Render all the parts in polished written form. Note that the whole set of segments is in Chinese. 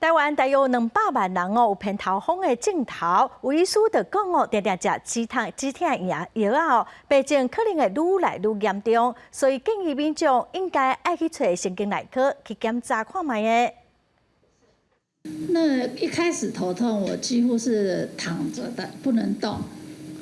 台湾大约200万人有偏头风的症头，有医师就讲常常食止痛药病情可能会愈来愈严重，所以建议民众应该爱去找神经内科去检查看卖的。那一开始头痛，我几乎是躺着的，不能动。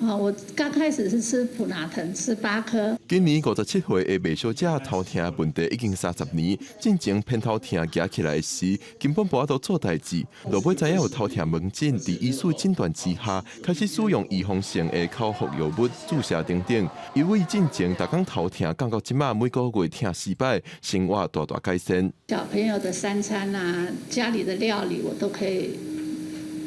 我刚开始是吃普拿疼，吃8颗。今年57岁的麦小姐头痛问题已经30年，进前偏头痛夹起来时，根本无法度做代志。落尾知影有头痛门诊，伫医师诊断之下，开始使用预防性的口服药物、注射等等。因为进前逐工头痛，降到即马每个月痛4摆，生活大大改善。小朋友的3餐啊，家里的料理我都可以，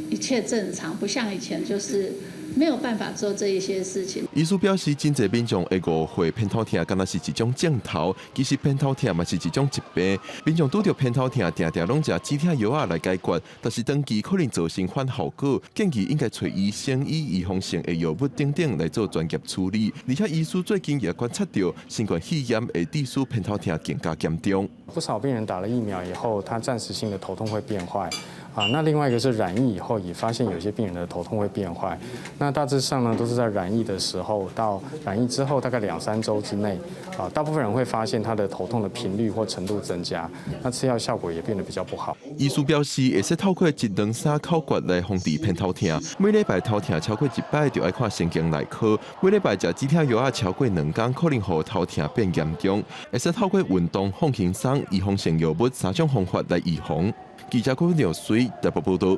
一切正常，不像以前就是没有办法做这一些事情。医师表示，真侪民众会误会偏头痛，敢若是一种症头，其实偏头痛嘛是一种疾病。民众拄着偏头痛，定定拢食止痛药来解决，但是长期可能造成反效果，建议应该找医生以预防性的药物等等来做专业处理。而且医师最近也观察到，新冠肺炎会致使偏头痛更加严重。不少病人打了疫苗以后，他暂时性的头痛会变坏。那另外一个是染疫以后，也发现有些病人的头痛会变坏。那大致上呢，都是在染疫的时候到染疫之后大概2-3周之内，大部分人会发现他的头痛的频率或程度增加，那吃药效果也变得比较不好。医师表示，会使透过1、2、3口诀来防治偏头痛。每礼拜头痛超过1摆，就要看神经内科。每礼拜食止痛药超过2天，可能让头痛变严重。会使透过运动、放轻松、预防性药物3种方法来预防。记者郭永水台北报道。